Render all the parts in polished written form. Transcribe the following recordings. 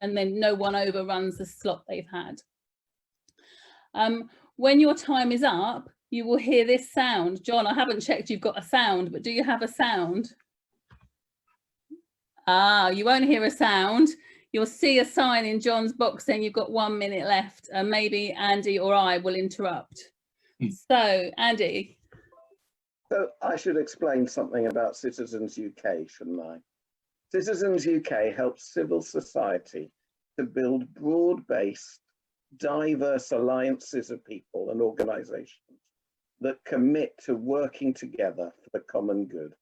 and then no one overruns the slot they've had. When your time is up, you will hear this sound. John, I haven't checked you've got a sound, but do you have a sound? Ah, you won't hear a sound. You'll see a sign in John's box saying you've got 1 minute left, and maybe Andy or I will interrupt. So, Andy. So I should explain something about Citizens UK, shouldn't I? Citizens UK helps civil society to build broad-based, diverse alliances of people and organisations that commit to working together for the common good.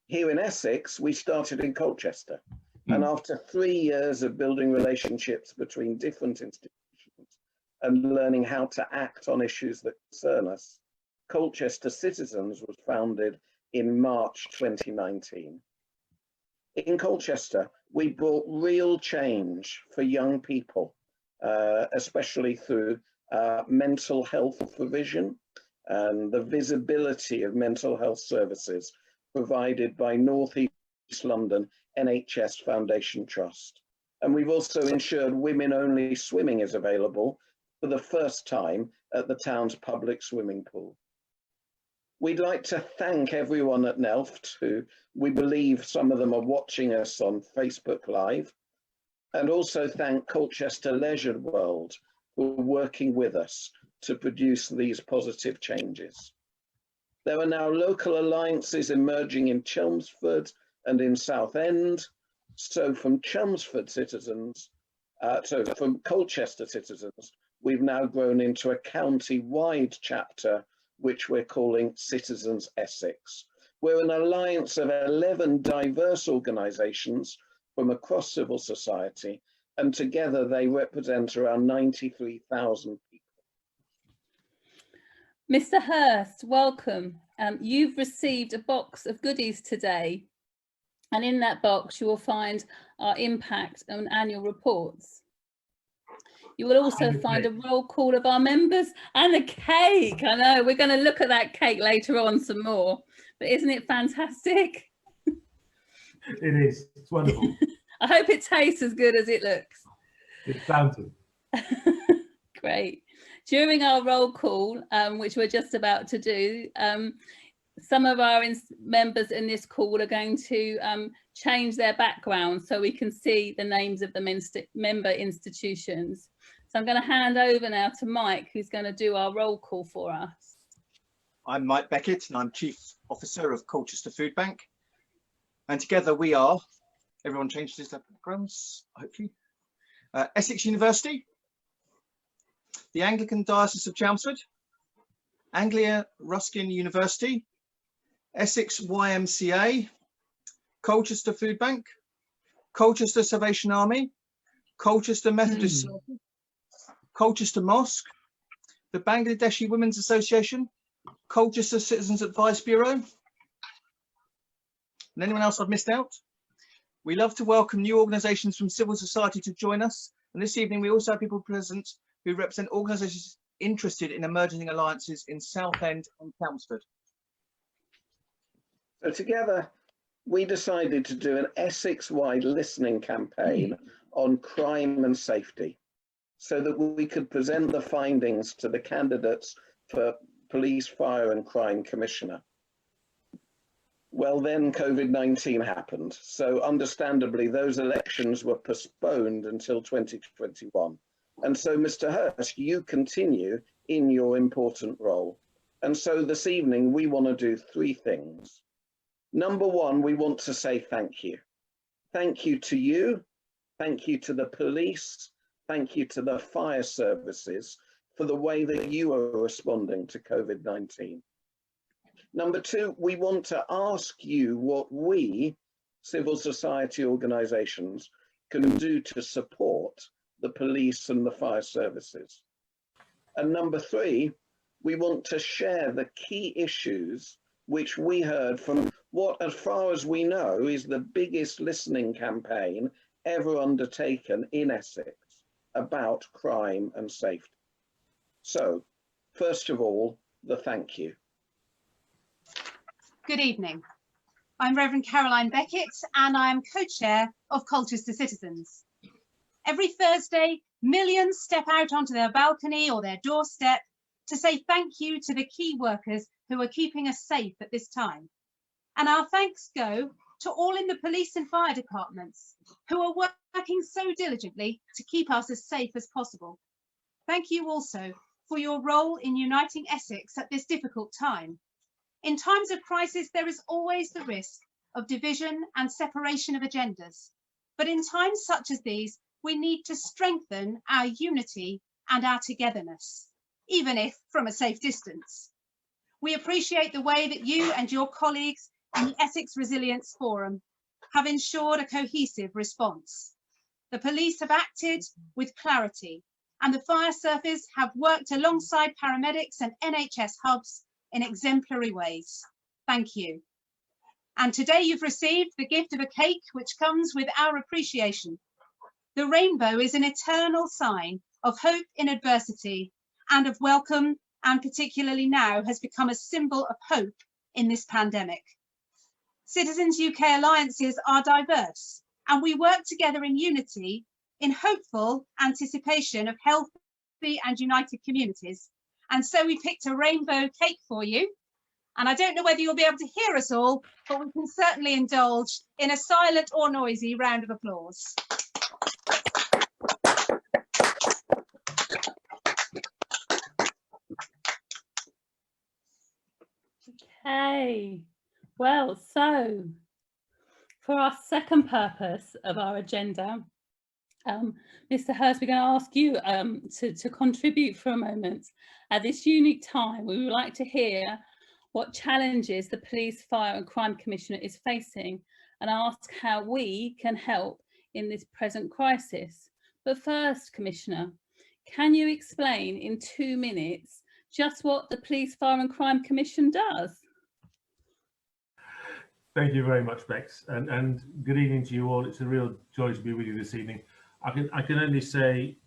Here in Essex, we started in Colchester, and after 3 years of building relationships between different institutions and learning how to act on issues that concern us, Colchester Citizens was founded in March 2019. In Colchester, we brought real change for young people, especially through mental health provision and the visibility of mental health services provided by North East London NHS Foundation Trust. And we've also ensured women-only swimming is available for the first time at the town's public swimming pool. We'd like to thank everyone at Nelft, who we believe some of them are watching us on Facebook Live, and also thank Colchester Leisure World for working with us to produce these positive changes. There are now local alliances emerging in Chelmsford and in Southend. So from Chelmsford citizens, from Colchester citizens, we've now grown into a county-wide chapter, which we're calling Citizens Essex. We're an alliance of 11 diverse organisations from across civil society, and together they represent around 93,000 people. Mr. Hurst, welcome. You've received a box of goodies today, and in that box you will find our impact and annual reports. You will also find a roll call of our members and a cake. I know, we're going to look at that cake later on some more, but isn't it fantastic? It is. It's wonderful. I hope it tastes as good as it looks. It's bounty. Great. During our roll call, which we're just about to do, some of our members in this call are going to change their background so we can see the names of the member institutions. So I'm going to hand over now to Mike, who's going to do our roll call for us. I'm Mike Beckett, and I'm Chief Officer of Colchester Food Bank. And together we are, everyone changes their backgrounds, hopefully, Essex University, the Anglican Diocese of Chelmsford, Anglia Ruskin University, Essex YMCA, Colchester Food Bank, Colchester Salvation Army, Colchester Methodist Circle, Colchester Mosque, the Bangladeshi Women's Association, Colchester Citizens Advice Bureau, and anyone else I've missed out. We love to welcome new organisations from civil society to join us, and this evening we also have people present who represent organisations interested in emerging alliances in Southend and Chelmsford. So together, we decided to do an Essex-wide listening campaign on crime and safety so that we could present the findings to the candidates for Police, Fire and Crime Commissioner. Well, then COVID-19 happened. So understandably, those elections were postponed until 2021. And so, Mr. Hurst, you continue in your important role. And so this evening, we want to do three things. Number one, we want to say thank you. Thank you to you. Thank you to the police. Thank you to the fire services for the way that you are responding to COVID-19. Number two, we want to ask you what we, civil society organisations, can do to support the police and the fire services. And number three, we want to share the key issues which we heard from what, as far as we know, is the biggest listening campaign ever undertaken in Essex about crime and safety. So, first of all, the thank you. Good evening. I'm Reverend Caroline Beckett and I'm co-chair of Colchester Citizens. Every Thursday, millions step out onto their balcony or their doorstep to say thank you to the key workers who are keeping us safe at this time. And our thanks go to all in the police and fire departments who are working so diligently to keep us as safe as possible. Thank you also for your role in uniting Essex at this difficult time. In times of crisis, there is always the risk of division and separation of agendas. But in times such as these, we need to strengthen our unity and our togetherness, even if from a safe distance. We appreciate the way that you and your colleagues in the Essex Resilience Forum have ensured a cohesive response. The police have acted with clarity, and the fire service have worked alongside paramedics and NHS hubs in exemplary ways. Thank you. And today you've received the gift of a cake which comes with our appreciation. The rainbow is an eternal sign of hope in adversity and of welcome, and particularly now has become a symbol of hope in this pandemic. Citizens UK alliances are diverse, and we work together in unity in hopeful anticipation of healthy and united communities. And so we picked a rainbow cake for you. And I don't know whether you'll be able to hear us all, but we can certainly indulge in a silent or noisy round of applause. Okay, well, so for our second purpose of our agenda, Mr. Hurst, we're going to ask you to contribute for a moment. At this unique time, we would like to hear what challenges the Police, Fire and Crime Commissioner is facing and ask how we can help in this present crisis. But first, Commissioner, can you explain in 2 minutes just what the Police, Fire and Crime Commission does? Thank you very much, Bex, and good evening to you all. It's a real joy to be with you this evening. I can only say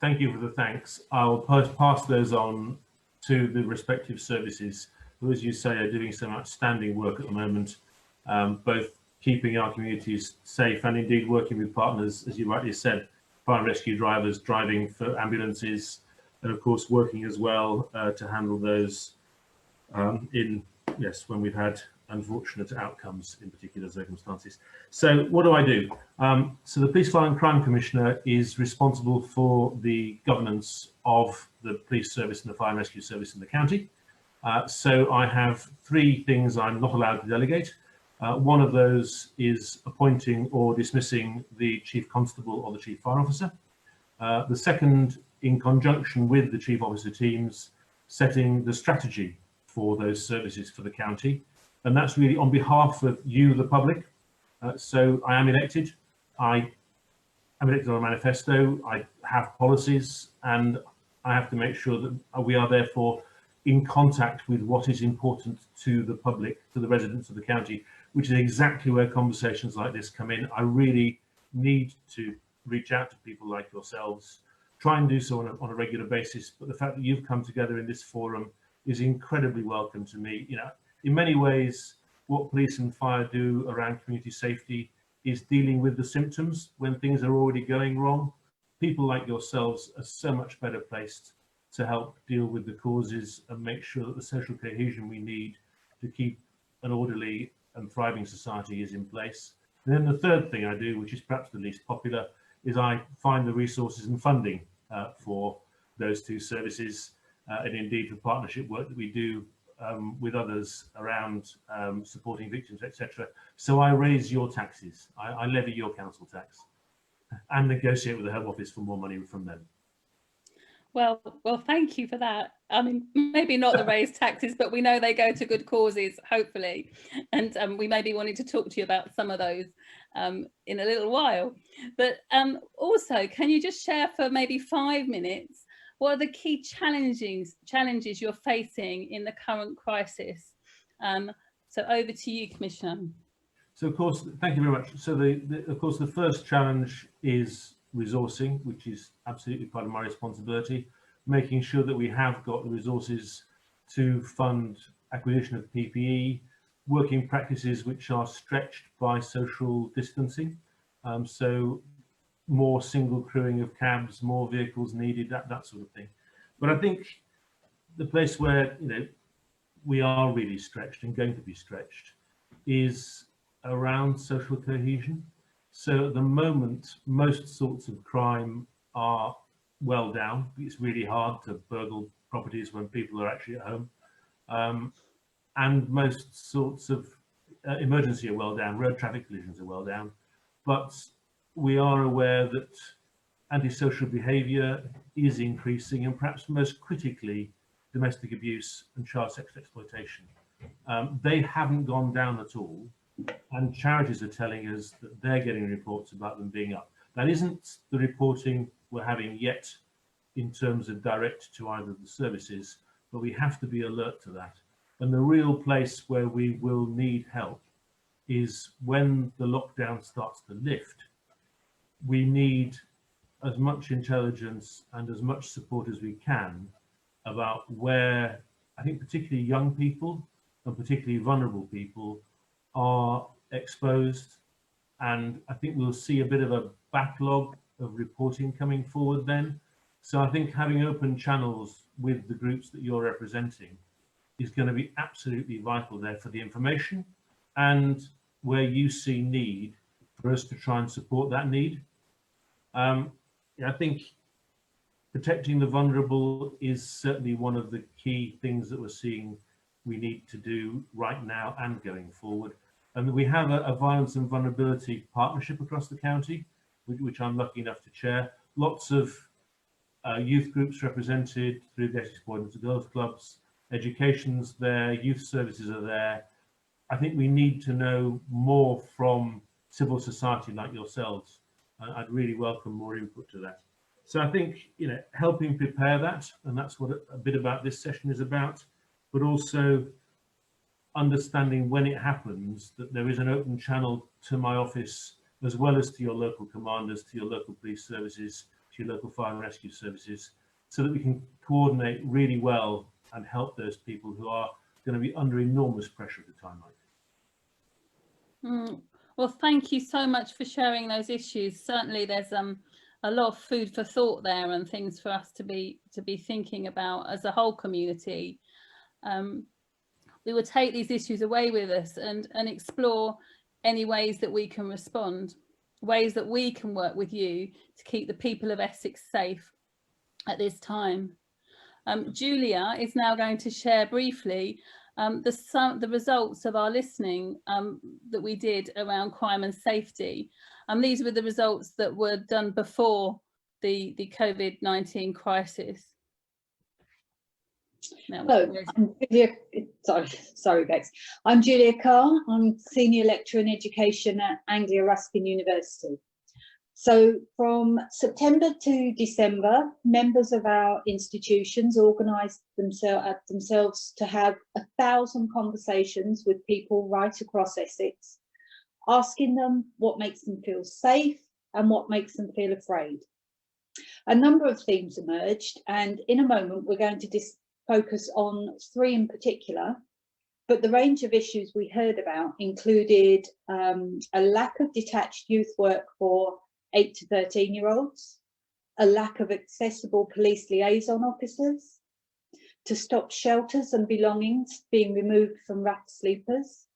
thank you for the thanks. I'll pass those on to the respective services who, as you say, are doing some outstanding work at the moment, both keeping our communities safe and indeed working with partners, as you rightly said, fire and rescue drivers driving for ambulances, and of course working as well to handle those when we've had unfortunate outcomes in particular circumstances. So what do I do? So the Police, Fire and Crime Commissioner is responsible for the governance of the police service and the fire and rescue service in the county. So I have 3 things I'm not allowed to delegate. One of those is appointing or dismissing the Chief Constable or the Chief Fire Officer. The second, in conjunction with the Chief Officer teams, setting the strategy for those services for the county. And that's really on behalf of you, the public. So I am elected. I am elected on a manifesto. I have policies, and I have to make sure that we are therefore in contact with what is important to the public, to the residents of the county, which is exactly where conversations like this come in. I really need to reach out to people like yourselves, try and do so on a regular basis. But the fact that you've come together in this forum is incredibly welcome to me. You know, in many ways, what police and fire do around community safety is dealing with the symptoms when things are already going wrong. People like yourselves are so much better placed to help deal with the causes and make sure that the social cohesion we need to keep an orderly and thriving society is in place. And then the third thing I do, which is perhaps the least popular, is I find the resources and funding for those 2 services, and indeed for partnership work that we do with others around supporting victims, etc. So I raise your taxes, I levy your council tax, and negotiate with the Home Office for more money from them. Well, thank you for that. I mean, maybe not the raised taxes, but we know they go to good causes, hopefully. And we may be wanting to talk to you about some of those in a little while. But also, can you just share for maybe 5 minutes, what are the key challenges you're facing in the current crisis? So over to you, Commissioner. So, of course, thank you very much. So, of course, the first challenge is resourcing, which is absolutely part of my responsibility, making sure that we have got the resources to fund acquisition of PPE, working practices which are stretched by social distancing. So more single crewing of cabs, more vehicles needed, that sort of thing. But I think the place where we are really stretched and going to be stretched is around social cohesion. So at the moment, most sorts of crime are well down. It's really hard to burgle properties when people are actually at home. And most sorts of emergency are well down, road traffic collisions are well down. But we are aware that antisocial behaviour is increasing, and perhaps most critically, domestic abuse and child sex exploitation. They haven't gone down at all, and charities are telling us that they're getting reports about them being up. That isn't the reporting we're having yet in terms of direct to either of the services, but we have to be alert to that. And the real place where we will need help is when the lockdown starts to lift. We need as much intelligence and as much support as we can about where, I think particularly young people and particularly vulnerable people are exposed. And I think we'll see a bit of a backlog of reporting coming forward then. So I think having open channels with the groups that you're representing is going to be absolutely vital there for the information, and where you see need for us to try and support that need. I think protecting the vulnerable is certainly one of the key things that we're seeing we need to do right now and going forward. And we have a violence and vulnerability partnership across the county, which I'm lucky enough to chair. Lots of youth groups represented through the Essex Boys and Girls Clubs, education's there, youth services are there. I think we need to know more from civil society like yourselves. I'd really welcome more input to that. So I think, helping prepare that, and that's what a bit about this session is about, but also understanding when it happens that there is an open channel to my office, as well as to your local commanders, to your local police services, to your local fire and rescue services, so that we can coordinate really well and help those people who are going to be under enormous pressure at a time like this. Well, thank you so much for sharing those issues. Certainly there's a lot of food for thought there, and things for us to be thinking about as a whole community. We will take these issues away with us and explore any ways that we can respond, ways that we can work with you to keep the people of Essex safe at this time. Julia is now going to share briefly the results of our listening that we did around crime and safety. These were the results that were done before the COVID-19 crisis. Hello, I'm Julia, sorry Bex. I'm Julia Carr. I'm Senior Lecturer in Education at Anglia Ruskin University. So from September to December, members of our institutions organised themselves to have 1,000 conversations with people right across Essex, asking them what makes them feel safe and what makes them feel afraid. A number of themes emerged, and in a moment we're going to focus on 3 in particular, but the range of issues we heard about included a lack of detached youth work for 8 to 13-year-olds, a lack of accessible police liaison officers, to stop shelters and belongings being removed from rough sleepers,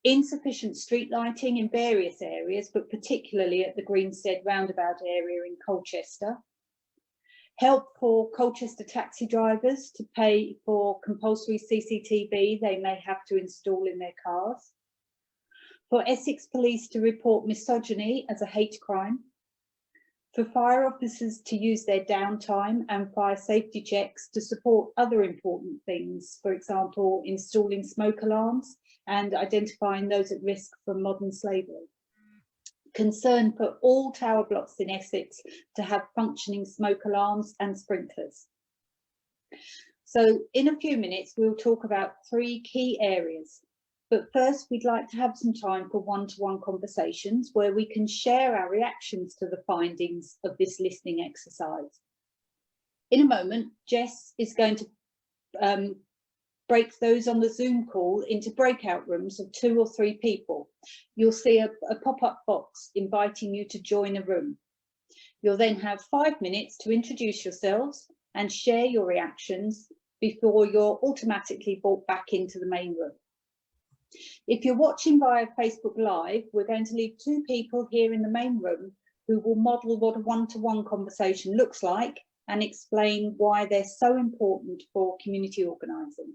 insufficient street lighting in various areas, but particularly at the Greenstead roundabout area in Colchester, help for Colchester taxi drivers to pay for compulsory CCTV they may have to install in their cars, for Essex Police to report misogyny as a hate crime, for fire officers to use their downtime and fire safety checks to support other important things, for example, installing smoke alarms and identifying those at risk from modern slavery. Concern for all tower blocks in Essex to have functioning smoke alarms and sprinklers. So in a few minutes, we'll talk about 3 key areas. But first, we'd like to have some time for one-to-one conversations where we can share our reactions to the findings of this listening exercise. In a moment, Jess is going to break those on the Zoom call into breakout rooms of 2 or 3 people. You'll see a pop-up box inviting you to join a room. You'll then have 5 minutes to introduce yourselves and share your reactions before you're automatically brought back into the main room. If you're watching via Facebook Live, we're going to leave 2 people here in the main room who will model what a one-to-one conversation looks like and explain why they're so important for community organising.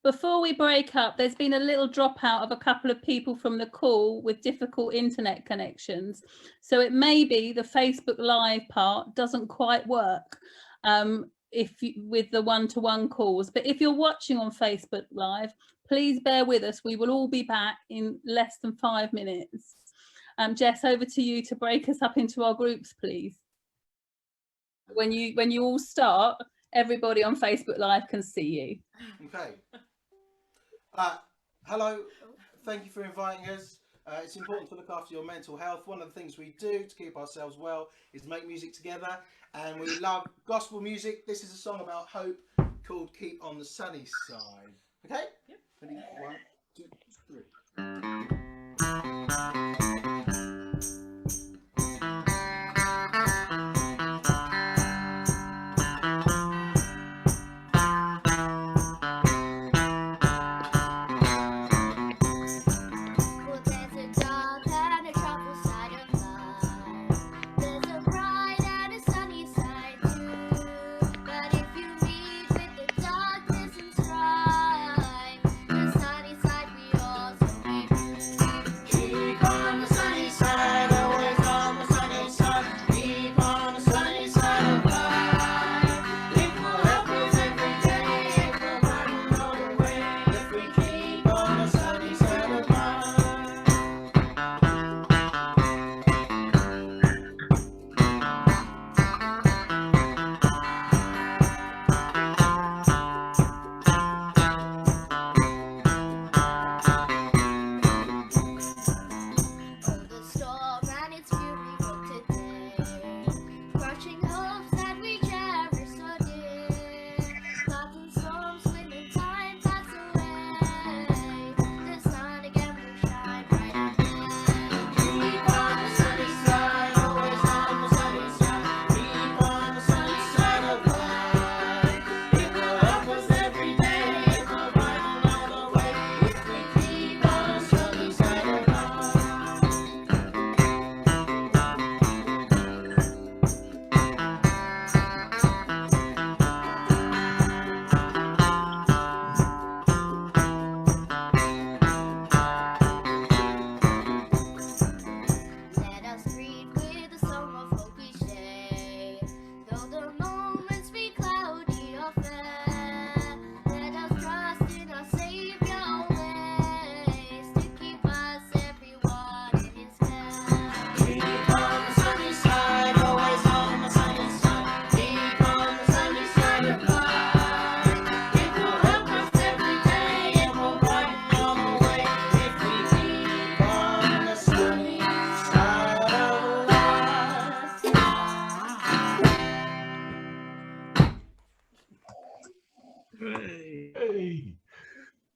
Before we break up, there's been a little dropout of a couple of people from the call with difficult internet connections. So it may be the Facebook Live part doesn't quite work with the one-to-one calls. But if you're watching on Facebook Live, please bear with us. We will all be back in less than 5 minutes. Jess, over to you to break us up into our groups, please. When you all start, everybody on Facebook Live can see you. Okay. Hello, thank you for inviting us. It's important to look after your mental health. One of the things we do to keep ourselves well is make music together, and we love gospel music. This is a song about hope called Keep on the Sunny Side. Okay? Yep. Ready? 1, 2, 3.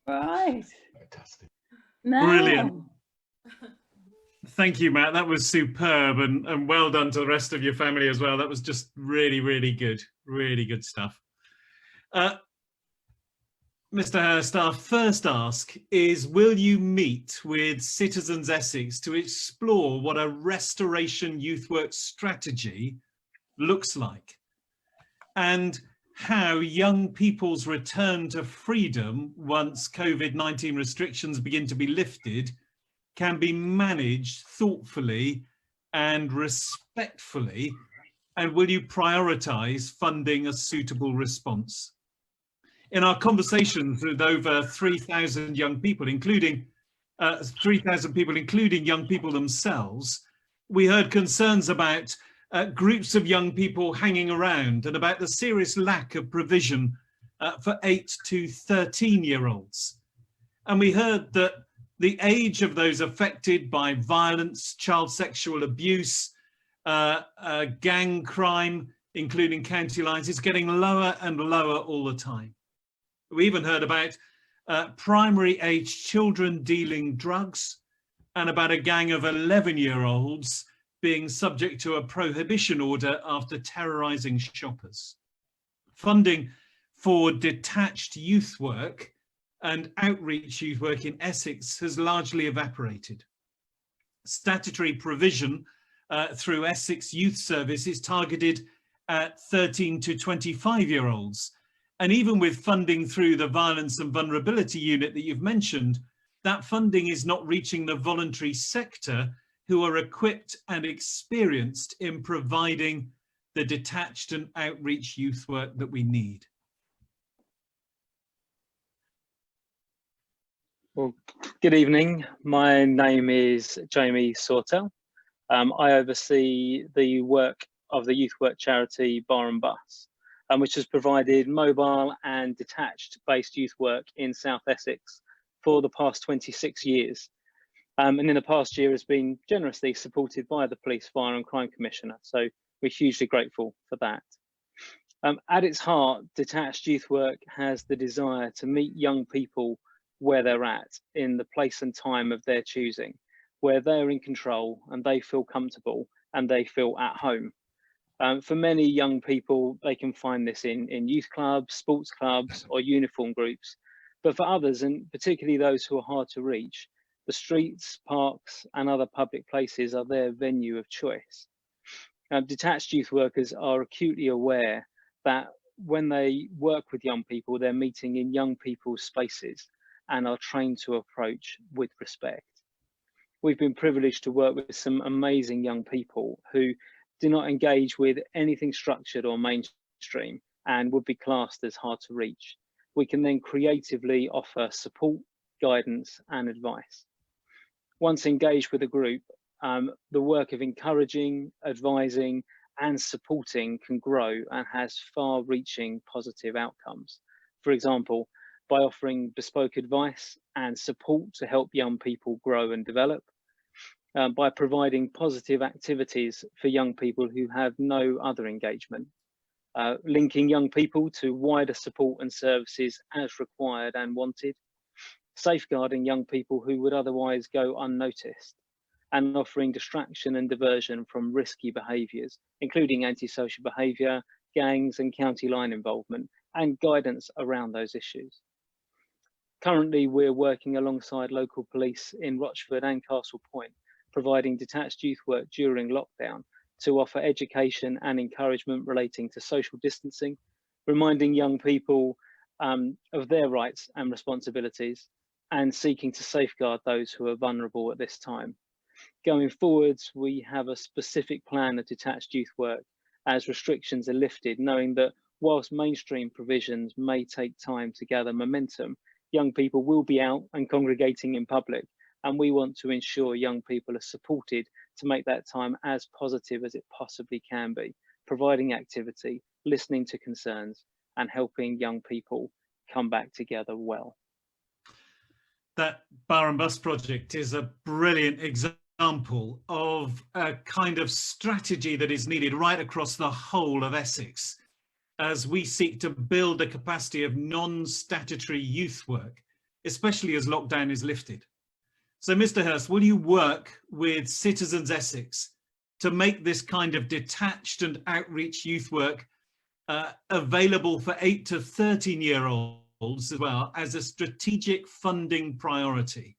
Right. Fantastic. Now. Brilliant. Thank you, Matt. That was superb, and well done to the rest of your family as well. That was just really, really good. Really good stuff. Mr. Hurst, our first ask is, will you meet with Citizens Essex to explore what a restoration youth work strategy looks like, and how young people's return to freedom once COVID-19 restrictions begin to be lifted can be managed thoughtfully and respectfully, and will you prioritise funding a suitable response? In our conversations with over 3,000 young people, including young people themselves, we heard concerns about groups of young people hanging around and about the serious lack of provision for 8 to 13-year-olds. And we heard that the age of those affected by violence, child sexual abuse, gang crime, including county lines, is getting lower and lower all the time. We even heard about primary age children dealing drugs, and about a gang of 11-year-olds being subject to a prohibition order after terrorising shoppers. Funding for detached youth work and outreach youth work in Essex has largely evaporated. Statutory provision through Essex Youth Service is targeted at 13 to 25-year-olds. And even with funding through the Violence and Vulnerability Unit that you've mentioned, that funding is not reaching the voluntary sector who are equipped and experienced in providing the detached and outreach youth work that we need. Well, good evening. My name is Jamie Sawtell. I oversee the work of the youth work charity Bar and Bus, which has provided mobile and detached based youth work in South Essex for the past 26 years. And in the past year has been generously supported by the Police, Fire and Crime Commissioner. So we're hugely grateful for that. At its heart, detached youth work has the desire to meet young people where they're at, in the place and time of their choosing, where they're in control and they feel comfortable and they feel at home. For many young people, they can find this in youth clubs, sports clubs or uniform groups. But for others, and particularly those who are hard to reach, the streets, parks and other public places are their venue of choice. Detached youth workers are acutely aware that when they work with young people, they're meeting in young people's spaces and are trained to approach with respect. We've been privileged to work with some amazing young people who do not engage with anything structured or mainstream and would be classed as hard to reach. We can then creatively offer support, guidance and advice. Once engaged with a group, the work of encouraging, advising and supporting can grow and has far-reaching positive outcomes. For example, by offering bespoke advice and support to help young people grow and develop, by providing positive activities for young people who have no other engagement, linking young people to wider support and services as required and wanted, safeguarding young people who would otherwise go unnoticed, and offering distraction and diversion from risky behaviours, including antisocial behaviour, gangs and county line involvement, and guidance around those issues. Currently, we're working alongside local police in Rochford and Castle Point, providing detached youth work during lockdown to offer education and encouragement relating to social distancing, reminding young people of their rights and responsibilities, and seeking to safeguard those who are vulnerable at this time. Going forwards, we have a specific plan of detached youth work as restrictions are lifted, knowing that whilst mainstream provisions may take time to gather momentum, young people will be out and congregating in public, and we want to ensure young people are supported to make that time as positive as it possibly can be, providing activity, listening to concerns, and helping young people come back together well. That Bar and Bus project is a brilliant example of a kind of strategy that is needed right across the whole of Essex as we seek to build a capacity of non-statutory youth work, especially as lockdown is lifted. So, Mr. Hurst, will you work with Citizens Essex to make this kind of detached and outreach youth work available for 8 to 13-year-olds as well as a strategic funding priority?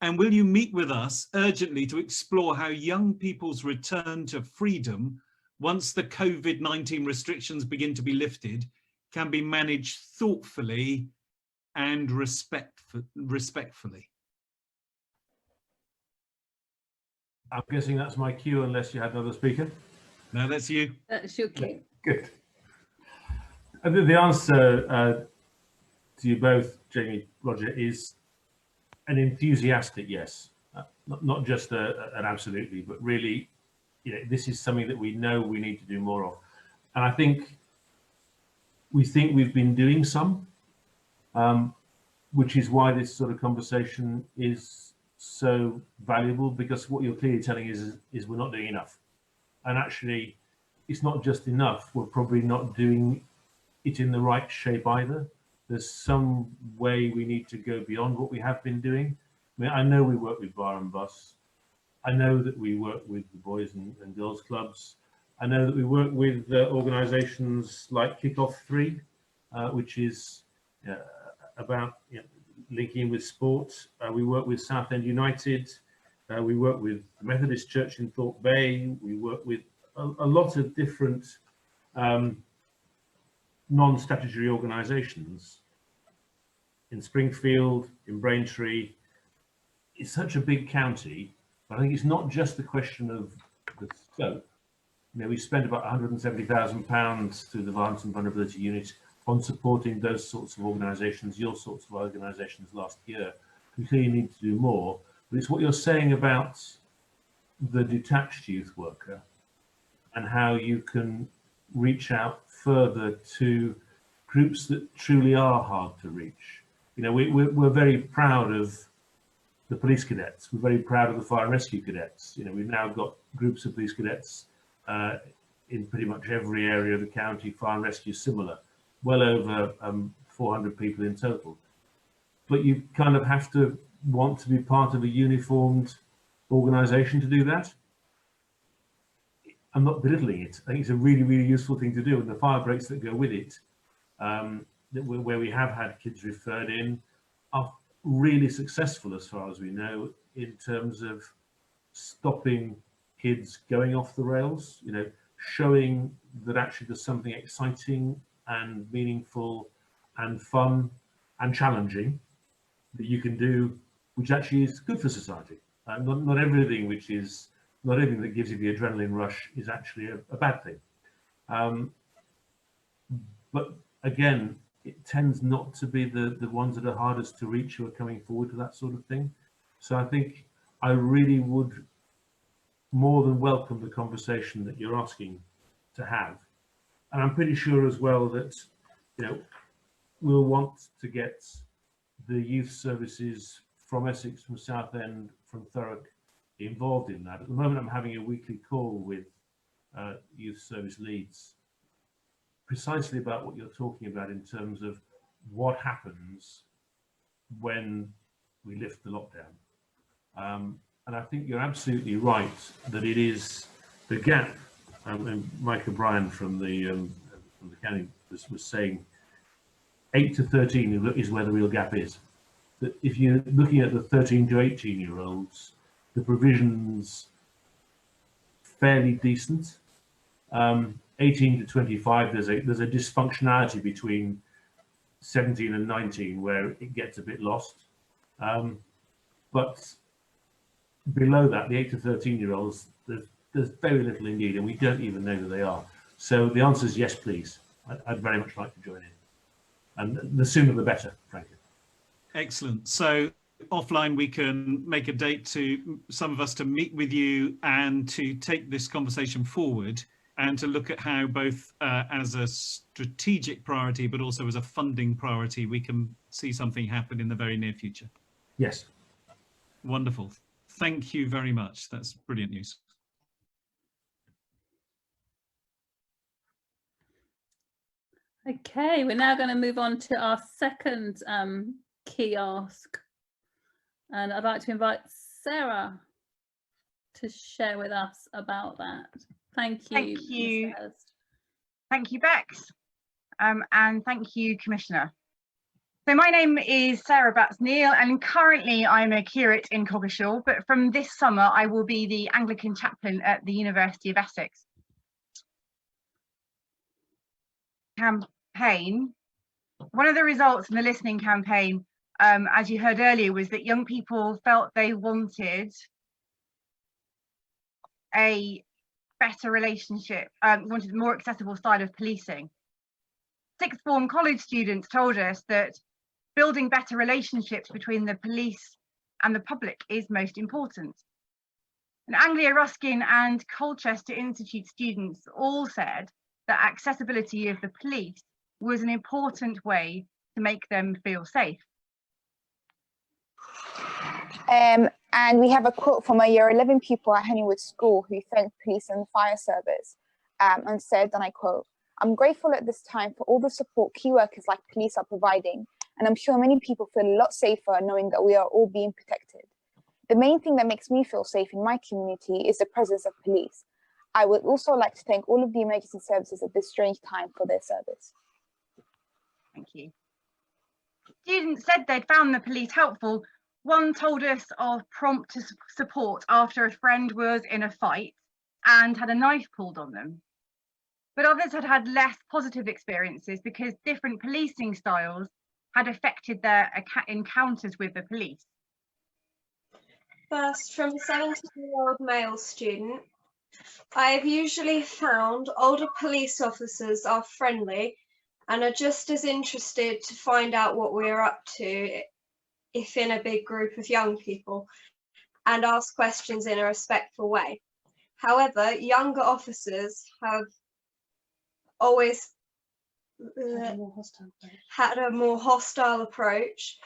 And will you meet with us urgently to explore how young people's return to freedom, once the COVID-19 restrictions begin to be lifted, can be managed thoughtfully and respectfully? I'm guessing that's my cue, unless you had another speaker. No, that's you. That's your cue. Good. And the answer to you both, Jamie, Roger, is an enthusiastic yes. Not just an absolutely, but really, this is something that we know we need to do more of. And I think we've been doing some, which is why this sort of conversation is so valuable, because what you're clearly telling is we're not doing enough. And actually, it's not just enough, we're probably not doing it in the right shape either. There's some way we need to go beyond what we have been doing. I mean, I know we work with Bar and Bus. I know that we work with the boys and girls clubs. I know that we work with organisations like Kickoff 3, which is about linking with sport. We work with Southend United. We work with the Methodist Church in Thorpe Bay. We work with a lot of different non-statutory organisations in Springfield, in Braintree. It's such a big county, but I think it's not just the question of the scope. We spent about £170,000 through the Violence and Vulnerability Unit on supporting those sorts of organisations, your sorts of organisations last year. We clearly need to do more, but it's what you're saying about the detached youth worker and how you can reach out further to groups that truly are hard to reach. We're very proud of the police cadets. We're very proud of the fire and rescue cadets. We've now got groups of police cadets in pretty much every area of the county. Fire and rescue similar, well over 400 people in total. But you kind of have to want to be part of a uniformed organisation to do that. I'm not belittling it. I think it's a really, really useful thing to do, and the fire breaks that go with it, where we have had kids referred in, are really successful as far as we know in terms of stopping kids going off the rails, showing that actually there's something exciting and meaningful and fun and challenging that you can do, which actually is good for society. Not everything that gives you the adrenaline rush is actually a bad thing. But again, it tends not to be the ones that are hardest to reach who are coming forward to that sort of thing. So I think I really would more than welcome the conversation that you're asking to have. And I'm pretty sure as well that, we'll want to get the youth services from Essex, from Southend, from Thurrock involved in that. At the moment, I'm having a weekly call with youth service leads precisely about what you're talking about in terms of what happens when we lift the lockdown. And I think you're absolutely right that it is the gap. And Mike O'Brien from the county was saying 8 to 13 is where the real gap is. That if you're looking at the 13 to 18-year-olds, the provision's fairly decent. 18 to 25, there's a dysfunctionality between 17 and 19 where it gets a bit lost. But below that, the 8 to 13-year-olds, there's very little indeed, and we don't even know who they are. So the answer is yes, please. I'd very much like to join in. And the sooner the better, frankly. Excellent. So offline, we can make a date to some of us to meet with you and to take this conversation forward and to look at how both as a strategic priority, but also as a funding priority, we can see something happen in the very near future. Yes. Wonderful. Thank you very much. That's brilliant news. Okay, we're now going to move on to our second key ask. And I'd like to invite Sarah to share with us about that. Thank you. Thank you. Thank you, Bex. And thank you, Commissioner. So my name is Sarah Batts-Neal, and currently I'm a curate in Coggeshall, but from this summer I will be the Anglican chaplain at the University of Essex. Campaign. One of the results from the listening campaign, as you heard earlier, was that young people felt they wanted a better relationship, wanted a more accessible style of policing. Sixth form college students told us that building better relationships between the police and the public is most important. And Anglia Ruskin and Colchester Institute students all said that accessibility of the police was an important way to make them feel safe. And we have a quote from a year 11 pupil at Honeywood School who thanked police and fire service and said, and I quote, "I'm grateful at this time for all the support key workers like police are providing, and I'm sure many people feel a lot safer knowing that we are all being protected. The main thing that makes me feel safe in my community is the presence of police. I would also like to thank all of the emergency services at this strange time for their service. Thank you. Students said they'd found the police helpful. One told us of prompt support after a friend was in a fight and had a knife pulled on them. But others had had less positive experiences because different policing styles had affected their encounters with the police. First, from a 17-year-old male student, I have usually found older police officers are friendly and are just as interested to find out what we're up to if in a big group of young people, and ask questions in a respectful way. However, younger officers have always had a more hostile approach.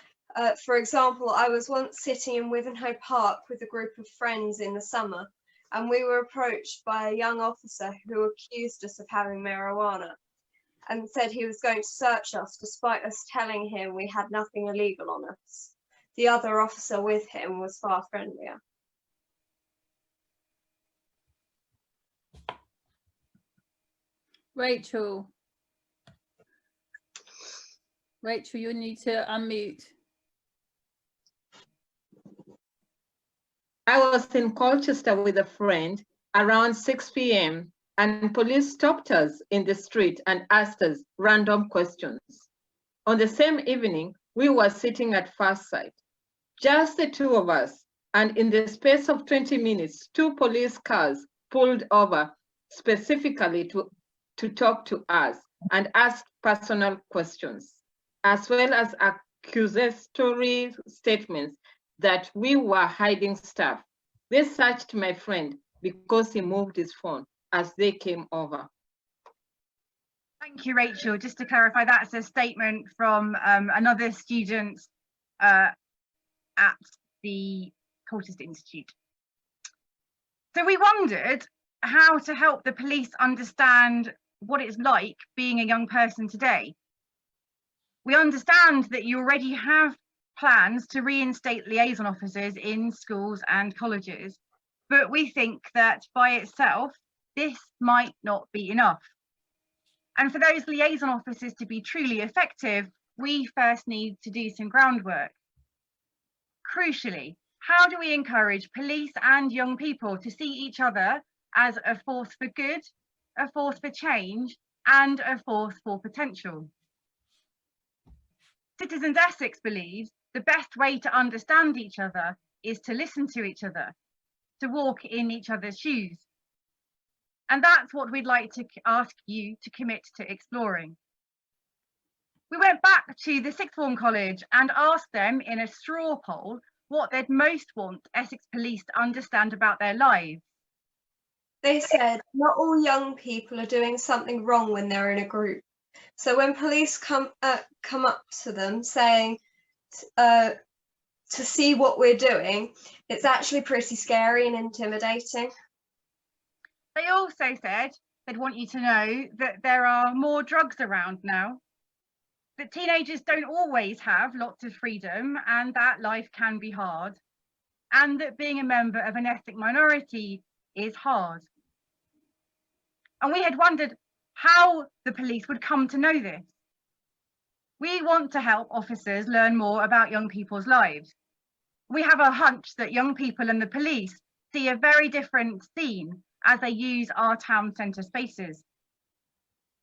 For example, I was once sitting in Wivenhoe Park with a group of friends in the summer, and we were approached by a young officer who accused us of having marijuana and said he was going to search us despite us telling him we had nothing illegal on us. The other officer with him was far friendlier. Rachel, you need to unmute. I was in Colchester with a friend around 6 p.m. and police stopped us in the street and asked us random questions. On the same evening, we were sitting at First Sight, just the two of us, and in the space of 20 minutes, 2 police cars pulled over specifically to talk to us and ask personal questions, as well as accusatory statements that we were hiding stuff. They searched my friend because he moved his phone as they came over. Thank you, Rachel. Just to clarify, that's a statement from another student at the Colchester Institute. So we wondered how to help the police understand what it's like being a young person today. We understand that you already have plans to reinstate liaison officers in schools and colleges, but we think that by itself, this might not be enough. And for those liaison officers to be truly effective, we first need to do some groundwork. Crucially, how do we encourage police and young people to see each other as a force for good, a force for change, and a force for potential? Citizens Essex believes the best way to understand each other is to listen to each other, to walk in each other's shoes. And that's what we'd like to ask you to commit to exploring. We went back to the sixth form college and asked them in a straw poll what they'd most want Essex Police to understand about their lives. They said not all young people are doing something wrong when they're in a group. So when police come up to them saying to see what we're doing, it's actually pretty scary and intimidating. They also said they'd want you to know that there are more drugs around now, that teenagers don't always have lots of freedom and that life can be hard, and that being a member of an ethnic minority is hard. And we had wondered how the police would come to know this. We want to help officers learn more about young people's lives. We have a hunch that young people and the police see a very different scene as they use our town centre spaces.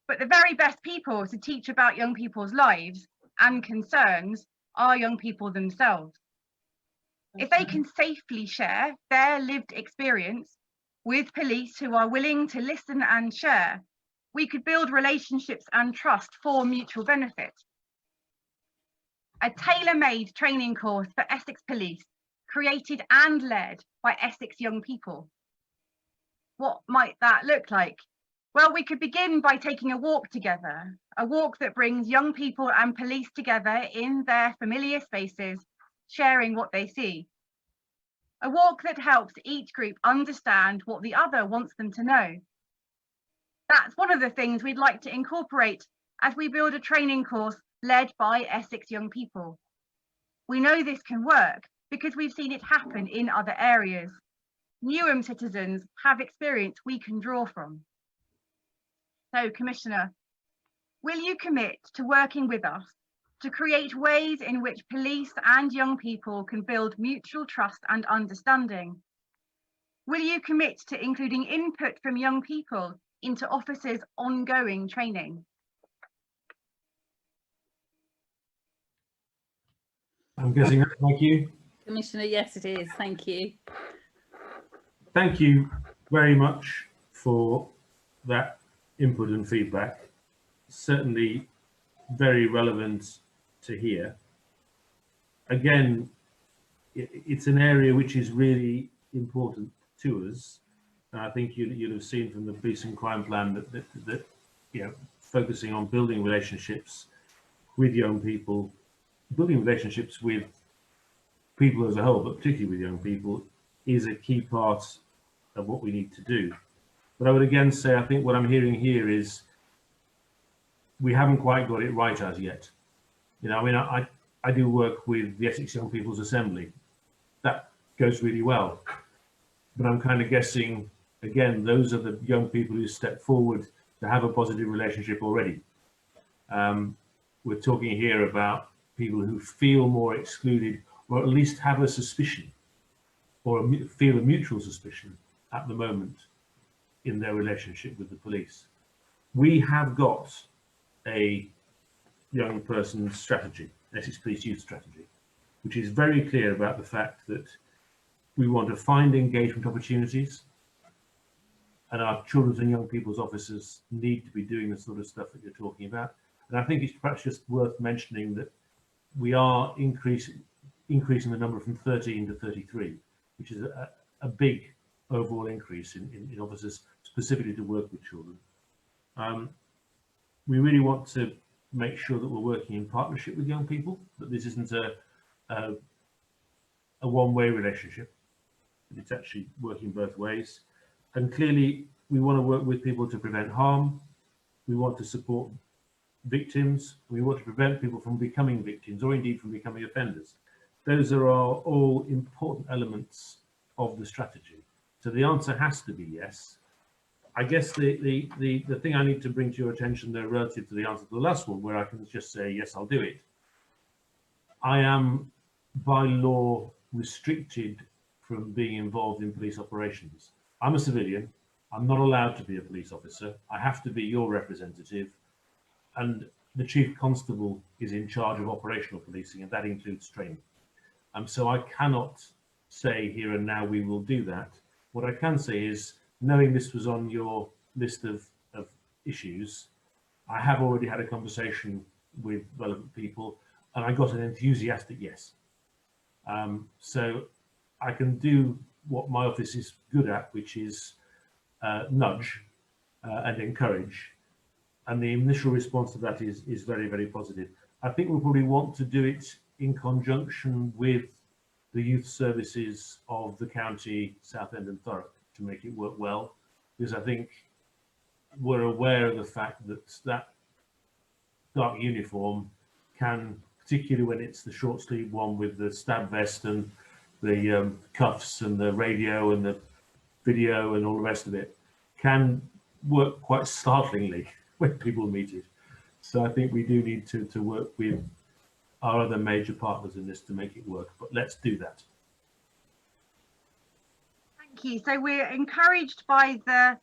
But the very best people to teach about young people's lives and concerns are young people themselves. If they can safely share their lived experience with police who are willing to listen and share, we could build relationships and trust for mutual benefit. A tailor-made training course for Essex Police, created and led by Essex young people. What might that look like? Well, we could begin by taking a walk together, a walk that brings young people and police together in their familiar spaces, sharing what they see. A walk that helps each group understand what the other wants them to know. That's one of the things we'd like to incorporate as we build a training course led by Essex young people. We know this can work because we've seen it happen in other areas. Newham citizens have experience we can draw from. So, Commissioner, will you commit to working with us to create ways in which police and young people can build mutual trust and understanding? Will you commit to including input from young people into officers' ongoing training? I'm guessing that. Thank you. Commissioner, yes, it is. Thank you. Thank you very much for that input and feedback. Certainly very relevant to hear. Again, it's an area which is really important to us. And I think you'd have seen from the Police and Crime Plan that you know, focusing on building relationships with young people, building relationships with people as a whole, but particularly with young people, is a key part of what we need to do. But I would again say, I think what I'm hearing here is we haven't quite got it right as yet. You know, I mean, I do work with the Essex Young People's Assembly. That goes really well. But I'm kind of guessing, again, those are the young people who step forward to have a positive relationship already. We're talking here about people who feel more excluded, or at least have a suspicion, or feel a mutual suspicion at the moment in their relationship with the police. We have got a young person's strategy, Essex Police Youth Strategy, which is very clear about the fact that we want to find engagement opportunities, and our children's and young people's officers need to be doing the sort of stuff that you're talking about. And I think it's perhaps just worth mentioning that we are increasing the number from 13 to 33, which is a big overall increase in officers specifically to work with children. We really want to make sure that we're working in partnership with young people, that this isn't a one-way relationship, that it's actually working both ways. And clearly, we want to work with people to prevent harm. We want to support victims. We want to prevent people from becoming victims, or indeed from becoming offenders. Those are all important elements of the strategy. So the answer has to be yes. I guess the thing I need to bring to your attention there relative to the answer to the last one, where I can just say, yes, I'll do it. I am by law restricted from being involved in police operations. I'm a civilian. I'm not allowed to be a police officer. I have to be your representative. And the Chief Constable is in charge of operational policing, and that includes training. So I cannot say here and now we will do that. What I can say is, knowing this was on your list of issues, I have already had a conversation with relevant people, and I got an enthusiastic yes. So I can do what my office is good at, which is nudge and encourage. And the initial response to that is very, very positive. I think we'll probably want to do it in conjunction with the youth services of the county, Southend and Thurrock, to make it work well, because I think we're aware of the fact that that dark uniform can, particularly when it's the short sleeve one with the stab vest and the cuffs and the radio and the video and all the rest of it, can work quite startlingly when people meet it. So I think we do need to work with our other major partners in this to make it work, but let's do that. Thank you. So we're encouraged by the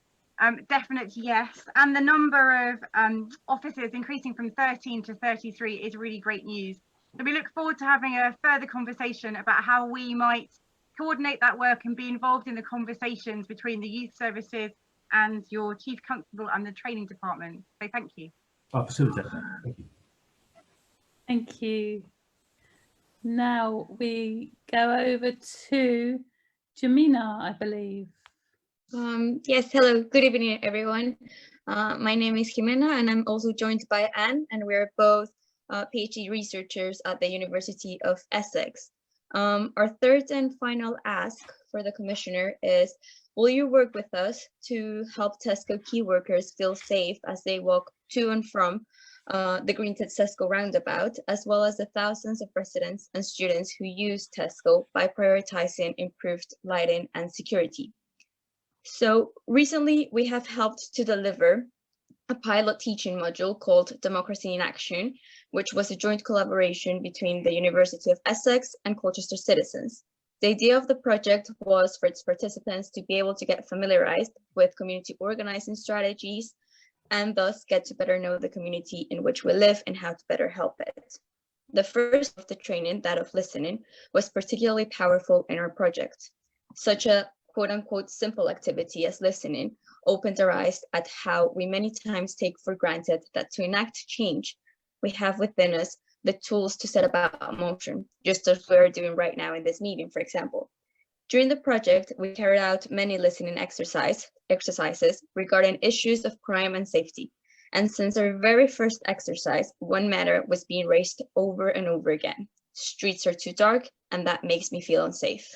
definite yes, and the number of officers increasing from 13 to 33 is really great news. So we look forward to having a further conversation about how we might coordinate that work and be involved in the conversations between the youth services and your Chief Constable and the training department. So thank you. I'll facilitate that. Thank you. Thank you. Now we go over to Jamina, I believe. Yes, hello, good evening, everyone. My name is Jimena, and I'm also joined by Anne, and we're both PhD researchers at the University of Essex. Our third and final ask for the Commissioner is, will you work with us to help Tesco key workers feel safe as they walk to and from the Greenstead Tesco roundabout, as well as the thousands of residents and students who use Tesco by prioritizing improved lighting and security. So recently we have helped to deliver a pilot teaching module called Democracy in Action, which was a joint collaboration between the University of Essex and Colchester citizens. The idea of the project was for its participants to be able to get familiarized with community organizing strategies and thus get to better know the community in which we live and how to better help it. The first of the training, that of listening, was particularly powerful in our project. Such a quote-unquote simple activity as listening opened our eyes at how we many times take for granted that to enact change, we have within us the tools to set about motion, just as we're doing right now in this meeting, for example. During the project, we carried out many listening exercises regarding issues of crime and safety. And since our very first exercise, one matter was being raised over and over again. Streets are too dark, and that makes me feel unsafe.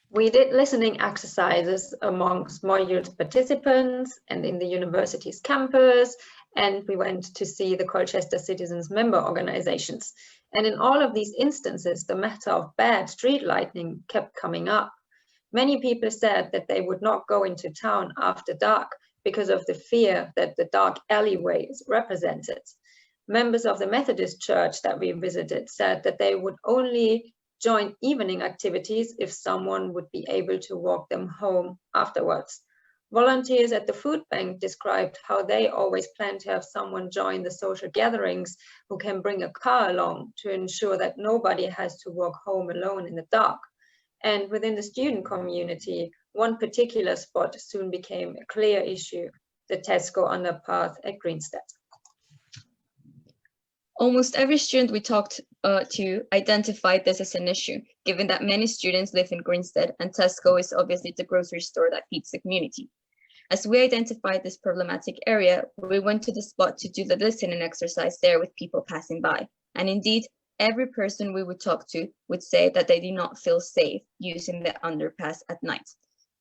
We did listening exercises amongst module participants and in the university's campus, and we went to see the Colchester citizens member organizations. And in all of these instances, the matter of bad street lighting kept coming up. Many people said that they would not go into town after dark because of the fear that the dark alleyways represented. Members of the Methodist Church that we visited said that they would only join evening activities if someone would be able to walk them home afterwards. Volunteers at the food bank described how they always plan to have someone join the social gatherings who can bring a car along to ensure that nobody has to walk home alone in the dark. And within the student community, one particular spot soon became a clear issue, the Tesco underpass at Greenstead. Almost every student we talked to identified this as an issue, given that many students live in Greenstead and Tesco is obviously the grocery store that feeds the community. As we identified this problematic area, we went to the spot to do the listening exercise there with people passing by. And indeed, every person we would talk to would say that they do not feel safe using the underpass at night.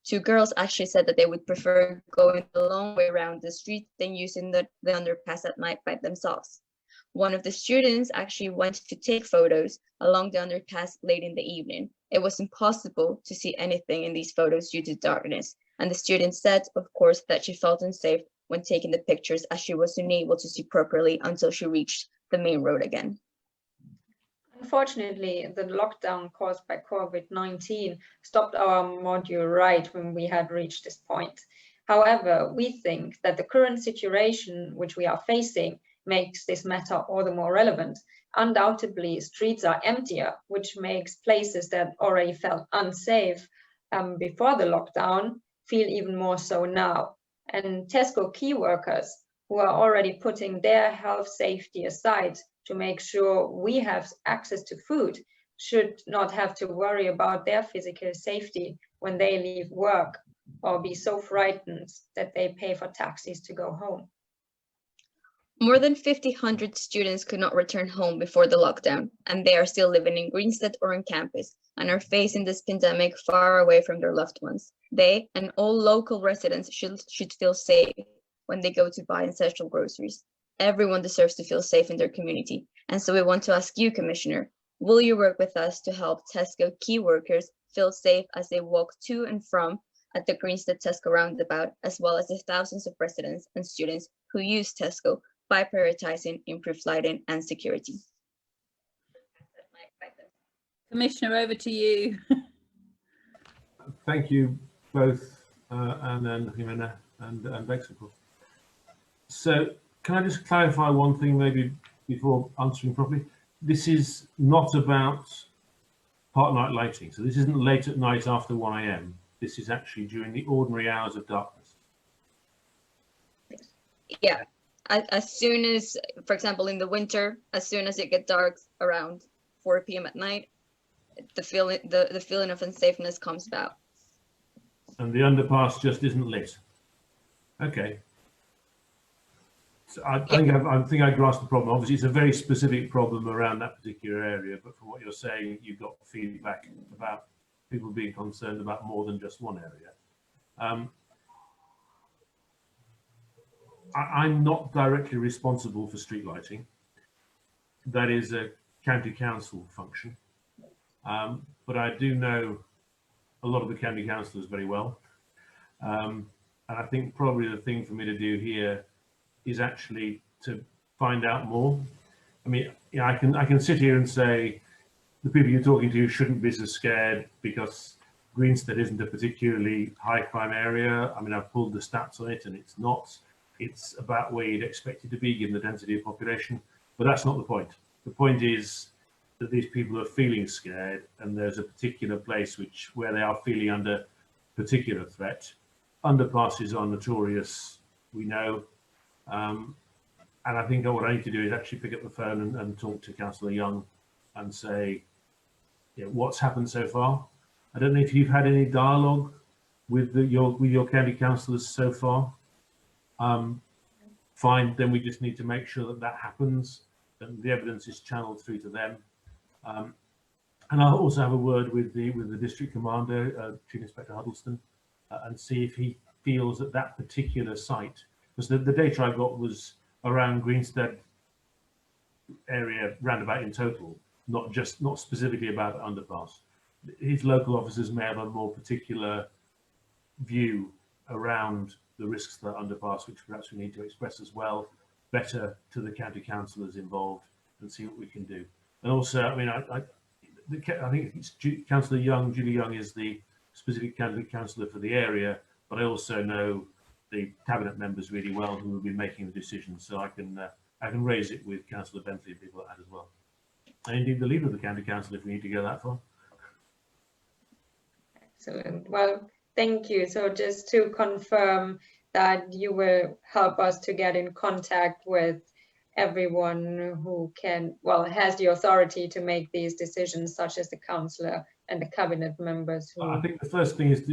2 girls actually said that they would prefer going the long way around the street than using the underpass at night by themselves. One of the students actually went to take photos along the underpass late in the evening. It was impossible to see anything in these photos due to darkness. And the student said, of course, that she felt unsafe when taking the pictures as she was unable to see properly until she reached the main road again. Unfortunately, the lockdown caused by COVID-19 stopped our module right when we had reached this point. However, we think that the current situation which we are facing makes this matter all the more relevant. Undoubtedly, streets are emptier, which makes places that already felt unsafe before the lockdown feel even more so now. And Tesco key workers who are already putting their health safety aside to make sure we have access to food should not have to worry about their physical safety when they leave work or be so frightened that they pay for taxis to go home. More than 1,500 students could not return home before the lockdown, and they are still living in Greenstead or on campus and are facing this pandemic far away from their loved ones. They and all local residents should feel safe when they go to buy essential groceries. Everyone deserves to feel safe in their community. And so we want to ask you, Commissioner, will you work with us to help Tesco key workers feel safe as they walk to and from at the Greenstead Tesco roundabout, as well as the thousands of residents and students who use Tesco by prioritizing improved lighting and security? Commissioner, over to you. Thank you both, Anne and Jimena and Bex, of course. So can I just clarify one thing maybe before answering properly? This is not about part night lighting. So this isn't late at night after 1 AM. This is actually during the ordinary hours of darkness. Yeah. As soon as, for example, in the winter, as soon as it gets dark around 4 PM at night, the feeling of unsafeness comes about. And the underpass just isn't lit. Okay. So I think I grasped the problem. Obviously, it's a very specific problem around that particular area, but from what you're saying, you've got feedback about people being concerned about more than just one area. I'm not directly responsible for street lighting. That is a county council function. But I do know a lot of the county councillors very well. And I think probably the thing for me to do here is actually to find out more. I mean, you know, I can sit here and say the people you're talking to shouldn't be so scared because Greenstead isn't a particularly high crime area. I mean, I've pulled the stats on it and it's not. It's about where you'd expect it to be given the density of population, but that's not the point. The point is that these people are feeling scared and there's a particular place where they are feeling under particular threat. Underpasses are notorious, we know. And I think what I need to do is actually pick up the phone and talk to Councillor Young and say, you know, what's happened so far. I don't know if you've had any dialogue with your county councillors so far. Fine, then we just need to make sure that that happens, that the evidence is channeled through to them. And I'll also have a word with the district commander, Chief Inspector Huddleston, and see if he feels that that particular site, because the data I got was around Greenstead area roundabout in total, not specifically about the underpass. His local officers may have a more particular view around the risks to that underpass, which perhaps we need to express as well, better to the county councillors involved and see what we can do. And also, I mean, I think it's Councillor Young, Julie Young is the specific county councillor for the area, but I also know the cabinet members really well who will be making the decisions, so I can raise it with Councillor Bentley and people like that as well. And indeed the leader of the county council if we need to go that far. Excellent. Well, thank you. So just to confirm that you will help us to get in contact with everyone who has the authority to make these decisions, such as the councillor and the cabinet members. I think the first thing is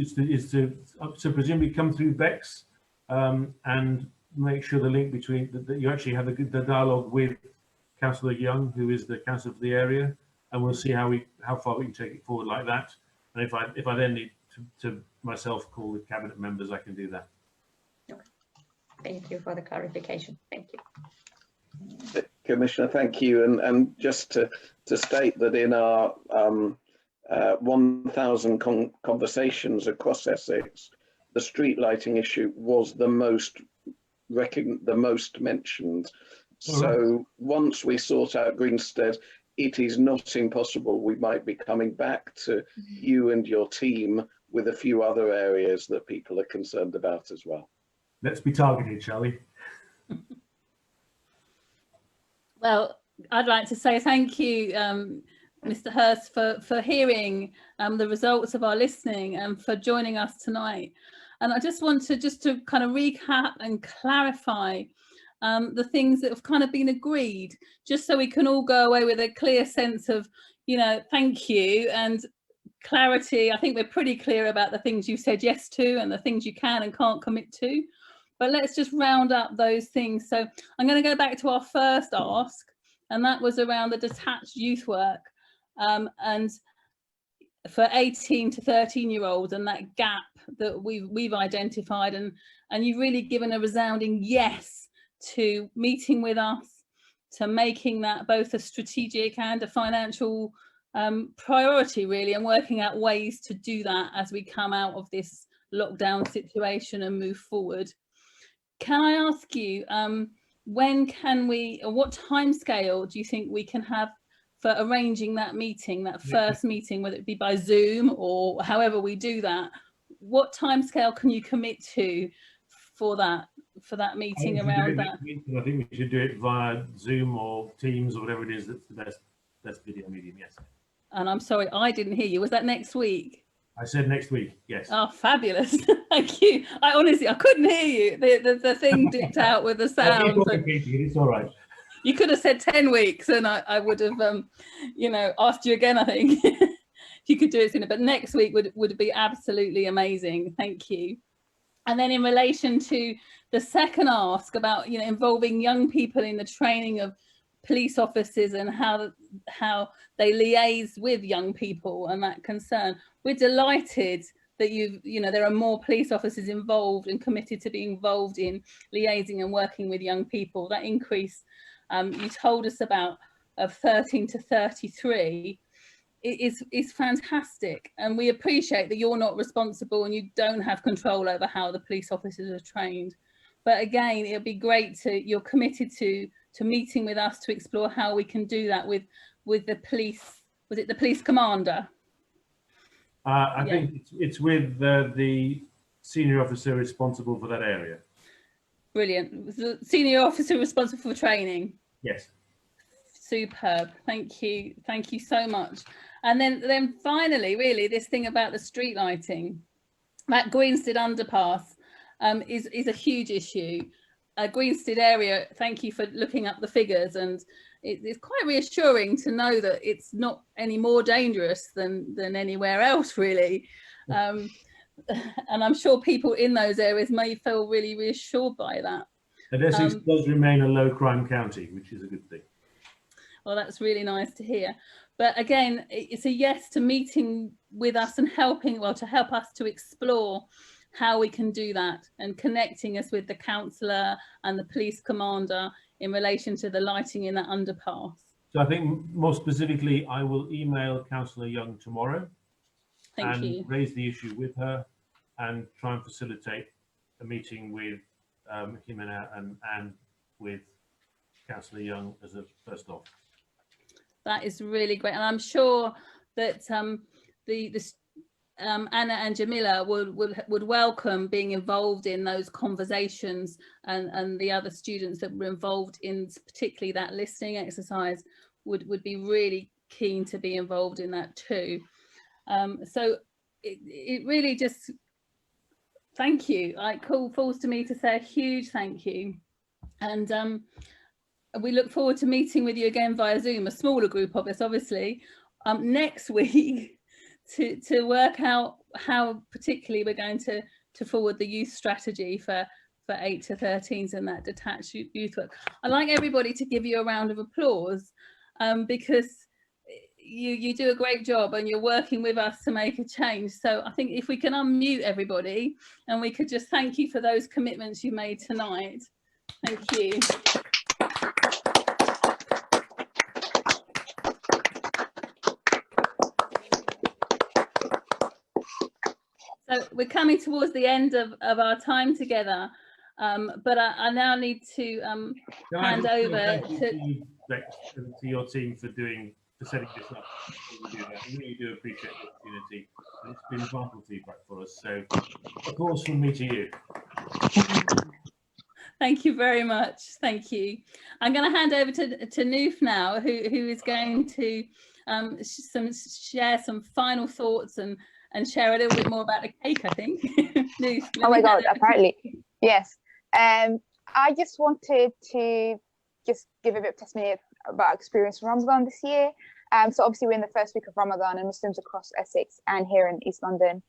to presumably come through Bex and make sure the link between that you actually have the dialogue with Councillor Young, who is the councillor for the area, and we'll see how far we can take it forward like that. And if I then need to myself call the cabinet members, I can do that. Okay. Thank you for the clarification. Thank you. Commissioner, thank you. And just to state that in our 1,000 conversations across Essex, the street lighting issue was the most mentioned. So once we sort out Greenstead, it is not impossible. We might be coming back to you and your team with a few other areas that people are concerned about as well. Let's be targeted, shall we? Well, I'd like to say thank you, Mr. Hurst, for hearing the results of our listening and for joining us tonight. And I just want to kind of recap and clarify the things that have kind of been agreed, just so we can all go away with a clear sense of, you know, thank you and clarity. I think we're pretty clear about the things you said yes to and the things you can and can't commit to. But let's just round up those things. So I'm going to go back to our first ask, and that was around the detached youth work and for 18 to 13-year-olds and that gap that we've identified, and you've really given a resounding yes to meeting with us, to making that both a strategic and a financial priority really, and working out ways to do that as we come out of this lockdown situation and move forward. Can I ask you, when can we, or what timescale do you think we can have for arranging that meeting, that first meeting, whether it be by Zoom or however we do that? What timescale can you commit to for that meeting around that? I think we should do it via Zoom or Teams or whatever it is that's the best video medium, yes. And I'm sorry, I didn't hear you. Was that next week? I said next week, yes. Oh, fabulous. Thank you. I honestly, I couldn't hear you. The thing dipped out with the sound. It's all right. You could have said 10 weeks and I would have, you know, asked you again, I think, if you could do it sooner. But next week would be absolutely amazing. Thank you. And then in relation to the second ask about, you know, involving young people in the training of police officers and how they liaise with young people and that concern, we're delighted that there are more police officers involved and committed to being involved in liaising and working with young people. That increase you told us about of 13 to 33 is fantastic, and we appreciate that you're not responsible and you don't have control over how the police officers are trained. But again, it'd be great you're committed to meeting with us to explore how we can do that with the police. Was it the police commander? I think it's with the senior officer responsible for that area. Brilliant. The senior officer responsible for training. Yes. Superb. Thank you so much. And then finally, really, this thing about the street lighting, that Greenstead underpass is a huge issue. Greenstead area, thank you for looking up the figures, and it's quite reassuring to know that it's not any more dangerous than anywhere else, really. And I'm sure people in those areas may feel really reassured by that. And Essex does remain a low crime county, which is a good thing. Well, that's really nice to hear. But again, it's a yes to meeting with us and to help us to explore how we can do that, and connecting us with the councillor and the police commander in relation to the lighting in that underpass. So I think more specifically, I will email Councillor Young tomorrow and raise the issue with her and try and facilitate a meeting with Jimena and with Councillor Young as a first off. That is really great, and I'm sure that Anna and Jamila would welcome being involved in those conversations, and the other students that were involved in particularly that listening exercise would be really keen to be involved in that too. So it really just, thank you. It falls to me to say a huge thank you, and we look forward to meeting with you again via Zoom, a smaller group of us obviously, next week to work out how particularly we're going to forward the youth strategy for 8 to 13s and that detached youth work. I'd like everybody to give you a round of applause because you do a great job and you're working with us to make a change. So I think if we can unmute everybody and we could just thank you for those commitments you made tonight. Thank you. So we're coming towards the end of our time together, but I now need to hand over to your team for setting this up. We really do appreciate the opportunity, and it's been vital feedback for us. So, applause from me to you. Thank you very much. Thank you. I'm going to hand over to Noof now, who is going to share some final thoughts and share a little bit more about the cake, I think. Noof, oh my God, apparently. Yes. I just wanted to just give a bit of testimony about experience from Ramadan this year. So obviously we're in the first week of Ramadan, and Muslims across Essex and here in East London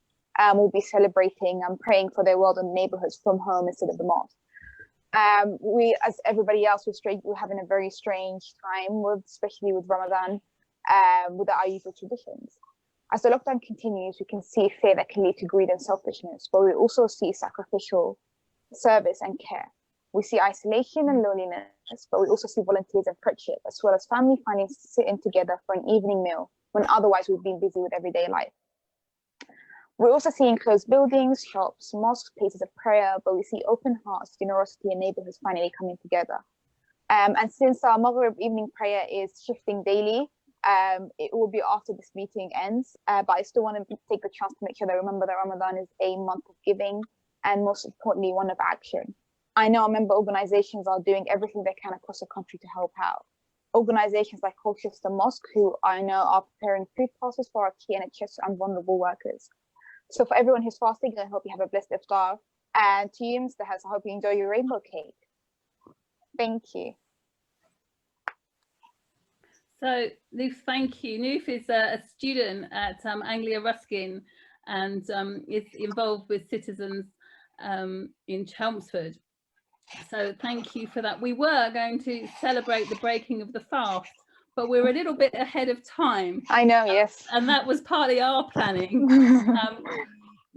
will be celebrating and praying for their world and neighbourhoods from home instead of the mosque. We, as everybody else, we're having a very strange time, especially with Ramadan, without our usual traditions. As the lockdown continues, we can see fear that can lead to greed and selfishness, but we also see sacrificial service and care. We see isolation and loneliness, but we also see volunteers and friendship, as well as family finding sitting together for an evening meal when otherwise we've been busy with everyday life. We're also seeing closed buildings, shops, mosques, places of prayer, but we see open hearts, generosity, and neighborhoods finally coming together. And since our Maghrib evening prayer is shifting daily, it will be after this meeting ends, but I still want to take the chance to make sure that remember that Ramadan is a month of giving, and most importantly, one of action. I know our member organizations are doing everything they can across the country to help out. Organizations like Colchester Mosque, who I know are preparing food parcels for our key NHS and vulnerable workers. So for everyone who's fasting, I hope you have a blessed iftar. And to you, Mr. Hess, I hope you enjoy your rainbow cake. Thank you. So Noof, thank you. Noof is a student at Anglia Ruskin and is involved with citizens in Chelmsford. So thank you for that. We were going to celebrate the breaking of the fast, but we're a little bit ahead of time. I know, yes. And that was partly our planning.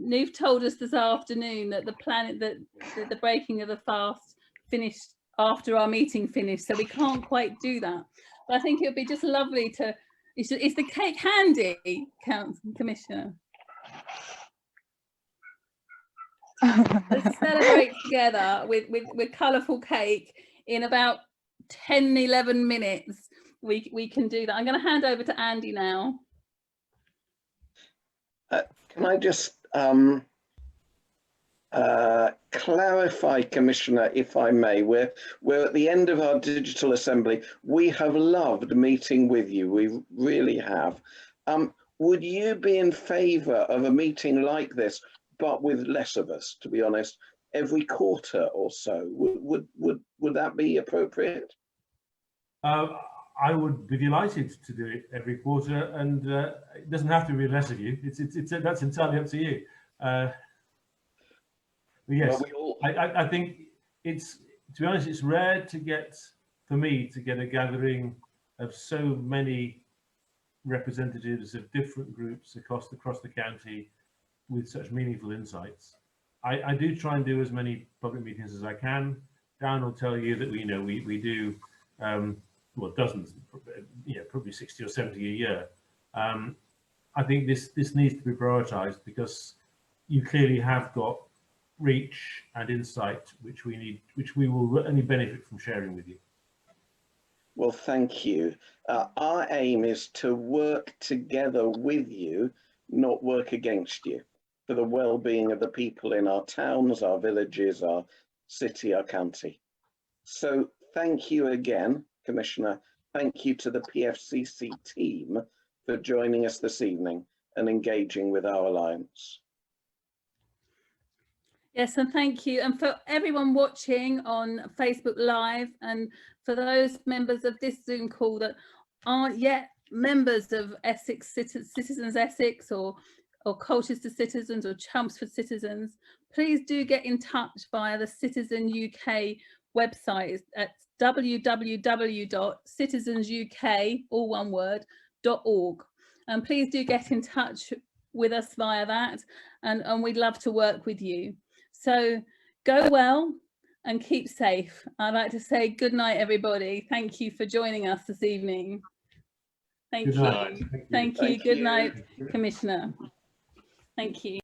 You've told us this afternoon that the breaking of the fast finished after our meeting finished, so we can't quite do that. But I think it would be just lovely to. Is the cake handy, Commissioner? Let's celebrate together with colourful cake in about 10, 11 minutes. We can do that. I'm going to hand over to Andy now. Can I just clarify, Commissioner, if I may? We're at the end of our digital assembly. We have loved meeting with you. We really have. Would you be in favour of a meeting like this, but with less of us, to be honest, every quarter or so? Would that be appropriate? I would be delighted to do it every quarter, and it doesn't have to be less of you. That's entirely up to you. Yes, well, I think it's, to be honest, it's rare for me to get a gathering of so many representatives of different groups across the county with such meaningful insights. I do try and do as many public meetings as I can. Dan will tell you that we do well, dozens, probably 60 or 70 a year. I think this needs to be prioritised, because you clearly have got reach and insight which we will only benefit from sharing with you. Well, thank you. Our aim is to work together with you, not work against you, for the well-being of the people in our towns, our villages, our city, our county. So thank you again, Commissioner. Thank you to the PFCC team for joining us this evening and engaging with our Alliance. Yes, and thank you. And for everyone watching on Facebook Live, and for those members of this Zoom call that aren't yet members of Essex, Citizens Essex, or Colchester Citizens or Chelmsford Citizens, please do get in touch via the Citizen UK website at www.citizensuk, all one word, .org. And please do get in touch with us via that, and we'd love to work with you. So go well and keep safe. I'd like to say good night, everybody. Thank you for joining us this evening. Thank you. Thank you. Good night, Commissioner. Thank you.